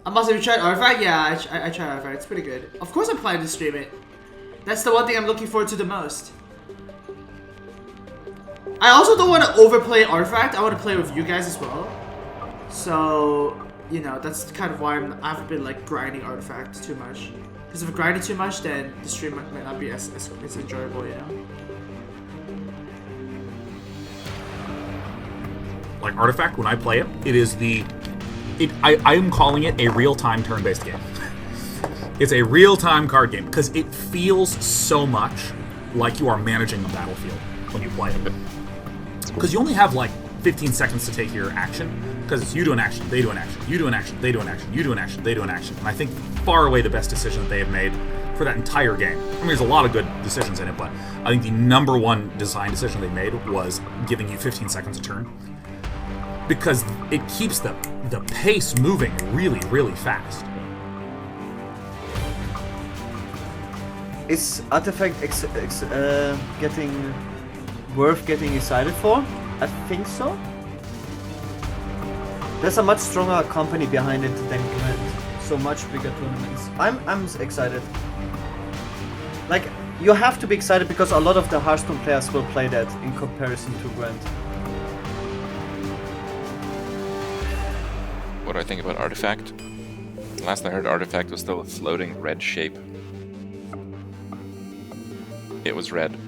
Unless have you tried Artifact? Yeah, I tried Artifact. It's pretty good. Of course I'm planning to stream it. That's the one thing I'm looking forward to the most. I also don't want to overplay Artifact. I want to play with you guys as well. So, you know, that's kind of why I haven't been like grinding Artifact too much. Because if I grind it too much, then the stream might not be as enjoyable, you know? Like Artifact, when I play it, it is I am calling it a real-time turn-based game. It's a real-time card game because it feels so much like you are managing a battlefield when you play it. Because you only have like 15 seconds to take your action. Because you do an action, they do an action, you do an action, they do an action, you do an action, they do an action. And I think far away the best decision that they have made for that entire game. I mean, there's a lot of good decisions in it, but I think the number one design decision they made was giving you 15 seconds a turn. Because it keeps the pace moving really, really fast. Is Artifact getting worth getting excited for? I think so. There's a much stronger company behind it than Gwent. So much bigger tournaments. I'm excited. Like, you have to be excited because a lot of the Hearthstone players will play that in comparison to Gwent. What do I think about Artifact? Last I heard, Artifact was still a floating red shape. It was red,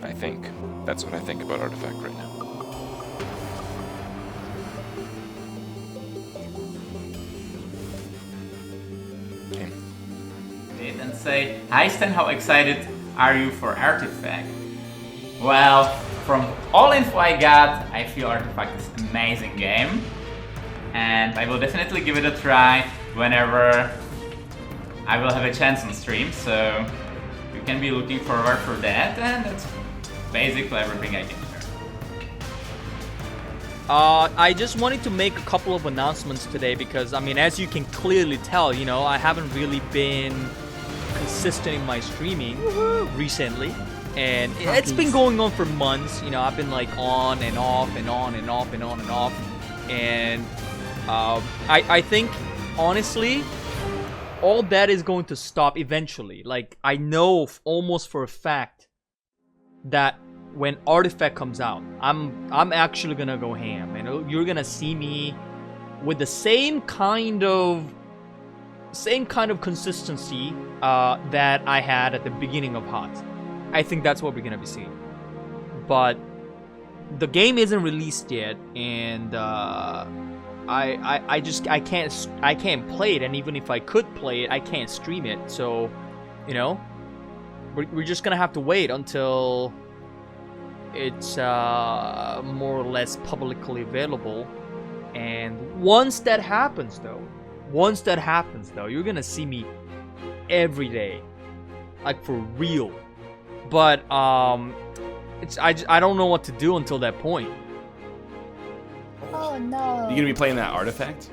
I think. That's what I think about Artifact right now. Okay. And say, hi Stan, how excited are you for Artifact? Well, from all info I got, I feel Artifact is an amazing game. And I will definitely give it a try whenever I will have a chance on stream, so you can be looking forward for that, and that's basically everything I can share. I just wanted to make a couple of announcements today because, I mean, as you can clearly tell, you know, I haven't really been consistent in my streaming recently. And it's been going on for months, you know, I've been like on and off and on and off and on and off. And I think, honestly, all that is going to stop eventually. Like, I know almost for a fact that when Artifact comes out, I'm actually gonna go ham, and you're gonna see me with the same kind of consistency that I had at the beginning of HOT. I think that's what we're gonna be seeing. But the game isn't released yet, and I can't play it, and even if I could play it, I can't stream it. So, you know, we're just gonna have to wait until it's more or less publicly available. And once that happens, though, you're gonna see me every day, like for real. But I don't know what to do until that point. Oh no. You gonna be playing that Artifact?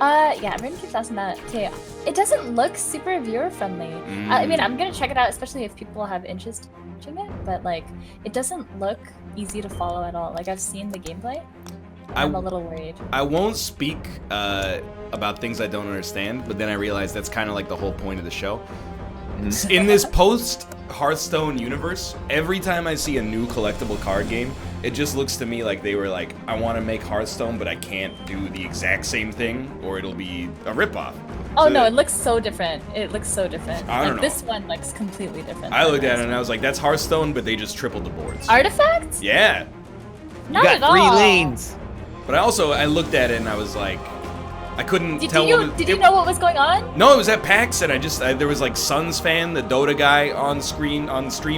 Yeah, everyone keeps asking that too. It doesn't look super viewer friendly. I mean, I'm gonna check it out, especially if people have interest in watching it, but like, it doesn't look easy to follow at all. Like, I've seen the gameplay, and I'm a little worried. I won't speak about things I don't understand, but then I realize that's kind of like the whole point of the show. In this post-Hearthstone universe, every time I see a new collectible card game, it just looks to me like they were like, I want to make Hearthstone, but I can't do the exact same thing, or it'll be a ripoff. Oh So no, it looks so different. It looks so different. I don't know. This one looks completely different. I looked at it and I was like, that's Hearthstone, but they just tripled the boards. Artifact? Yeah. Not you at got 3 all. lanes. But I looked at it and I was like, I couldn't tell Did you know what was going on? No, it was at PAX, and there was like Suns fan, the Dota guy on stream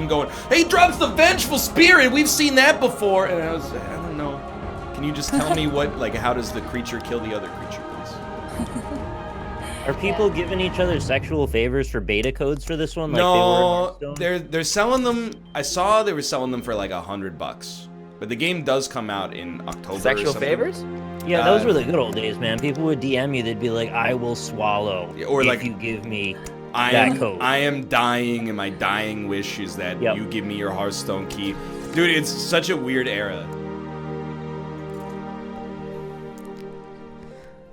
going, "Hey, he drops the Vengeful Spirit. We've seen that before." And I don't know. Can you just tell me how does the creature kill the other creature, please? Are people giving each other sexual favors for beta codes for this one? Like No, they were in Hearthstone? they're selling them. I saw they were selling them for like $100, but the game does come out in October. Sexual or something. favors? Yeah, those were the good old days, man. People would DM you, they'd be like, I will swallow or if like, you give me I that code. I am dying, and my dying wish is that you give me your Hearthstone key. Dude, it's such a weird era.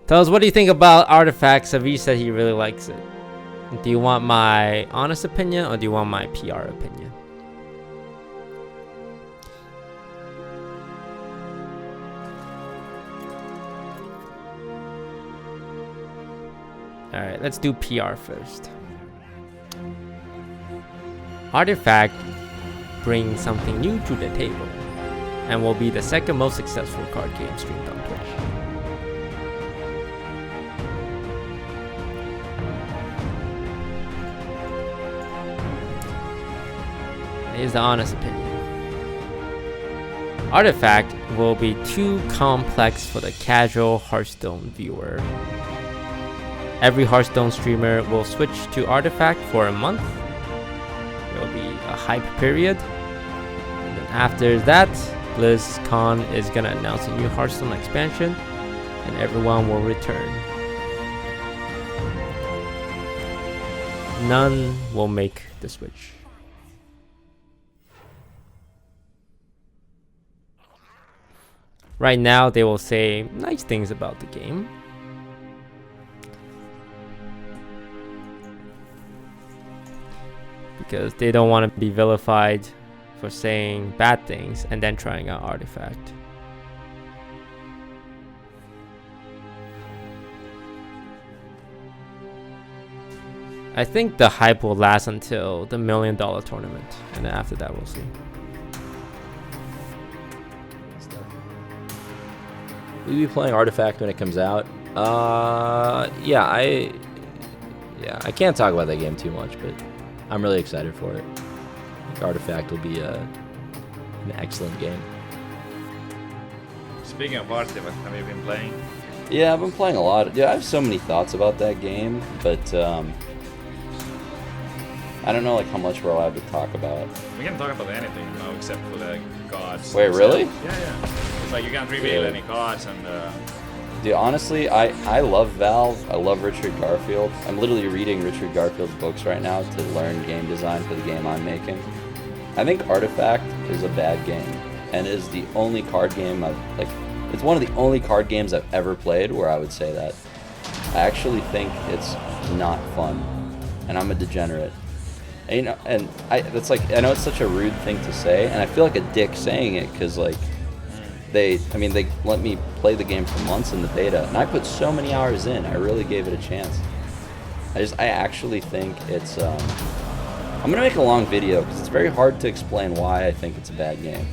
Tell us, what do you think about Artifact? Savi said he really likes it. Do you want my honest opinion or do you want my PR opinion? Alright, let's do PR first. Artifact brings something new to the table and will be the second most successful card game streamed on Twitch. Here's the honest opinion. Artifact will be too complex for the casual Hearthstone viewer. Every Hearthstone streamer will switch to Artifact for a month. There will be a hype period. And then after that, BlizzCon is gonna announce a new Hearthstone expansion and everyone will return. None will make the switch. Right now, they will say nice things about the game. Because they don't want to be vilified for saying bad things and then trying out Artifact. I think the hype will last until the $1 million tournament, and then after that we'll see. Will you be playing Artifact when it comes out? Yeah, I can't talk about that game too much, but I'm really excited for it. I think Artifact will be an excellent game. Speaking of Artifact, have you been playing? Yeah, I've been playing a lot. Yeah, I have so many thoughts about that game, but I don't know like how much we're allowed to talk about. We can talk about anything now except for the gods. Wait, really? Yeah. It's like you can't reveal any gods and. Dude, honestly, I love Valve. I love Richard Garfield. I'm literally reading Richard Garfield's books right now to learn game design for the game I'm making. I think Artifact is a bad game, and is the only card game it's one of the only card games I've ever played where I would say that. I actually think it's not fun, and I'm a degenerate. And, I know it's such a rude thing to say, and I feel like a dick saying it because like. They let me play the game for months in the beta, and I put so many hours in. I really gave it a chance. I actually think it's. I'm gonna make a long video because it's very hard to explain why I think it's a bad game.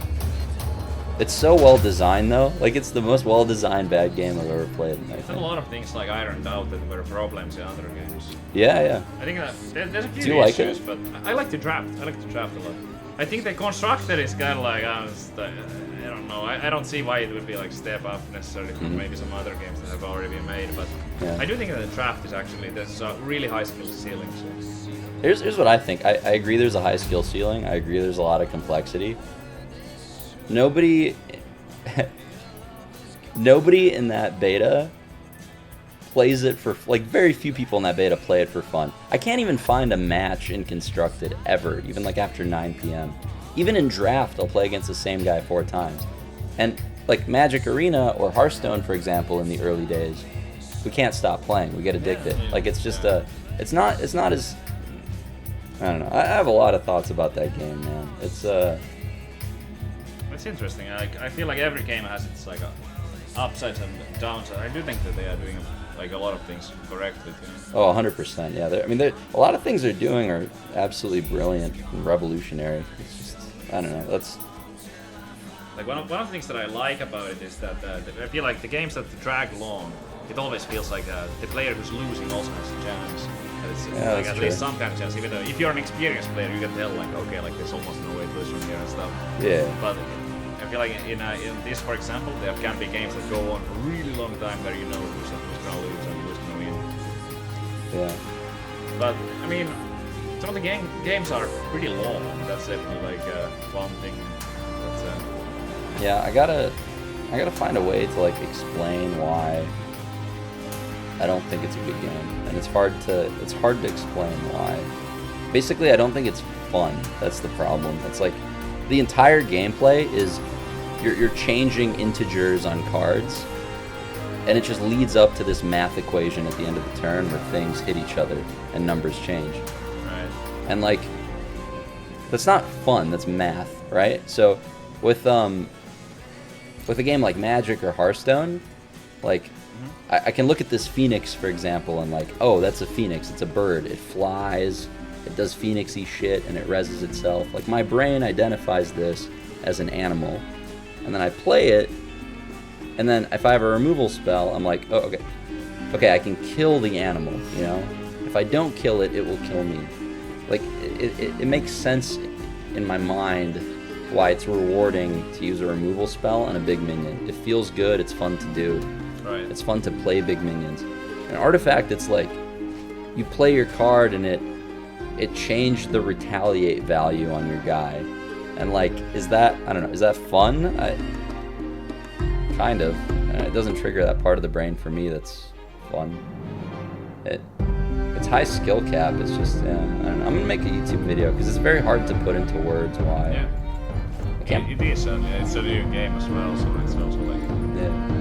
It's so well designed though. Like it's the most well designed bad game I've ever played. There's a lot of things like ironed out that were problems in other games. Yeah. I think that there's a few Do you like issues, it? but I like to draft. I like to draft a lot. I think the constructor is kind of like I don't know. I don't see why it would be like step up necessarily from maybe some other games that have already been made, but I do think that the draft is actually there's a really high skill ceiling. So. Here's what I think. I agree there's a high skill ceiling. I agree there's a lot of complexity. Nobody in that beta plays it for like very few people in that beta play it for fun. I can't even find a match in Constructed ever, even like after 9 p.m. Even in draft, I'll play against the same guy 4 times. And like Magic Arena or Hearthstone, for example, in the early days, we can't stop playing. We get addicted. Like it's just it's not as I don't know. I have a lot of thoughts about that game, man. It's interesting. I feel like every game has its like upsides and downsides. I do think that they are doing like a lot of things correctly. You know? Oh, 100%. Yeah, a lot of things they're doing are absolutely brilliant and revolutionary. It's just, I don't know. That's like one of the things that I like about it is that I feel like the games that drag long, it always feels like the player who's losing also has a chance. Yeah, like at true. least some kind of chance. Even though if you're an experienced player, you can tell like okay, like there's almost no way to lose from here and stuff. Yeah. But I feel like in this, for example, there can be games that go on for a really long time where you know who's gonna lose and who's gonna win. Yeah. But I mean, some of the games are pretty long. That's definitely like one thing. That's, yeah, I gotta find a way to like explain why I don't think it's a good game, and it's hard to explain why. Basically, I don't think it's fun. That's the problem. It's like the entire gameplay is you're changing integers on cards, and it just leads up to this math equation at the end of the turn where things hit each other and numbers change. Right. And like, that's not fun. That's math, right? So with a game like Magic or Hearthstone, like I can look at this phoenix, for example, and like, oh, that's a phoenix. It's a bird. It flies. It does phoenixy shit, and it reses itself. Like, my brain identifies this as an animal, and then I play it, and then if I have a removal spell, I'm like, oh, okay, I can kill the animal, you know? If I don't kill it, it will kill me. Like, it makes sense in my mind why it's rewarding to use a removal spell and a big minion. It feels good, it's fun to do. Right. It's fun to play big minions. An artifact, it's like, you play your card and it changed the retaliate value on your guy. And like, is that, I don't know, is that fun? Kind of. It doesn't trigger that part of the brain for me that's fun. It's high skill cap, it's just, yeah, I don't know. I'm gonna make a YouTube video because it's very hard to put into words why. Yeah. It is, it's a new game as well, so it's also like... Yeah.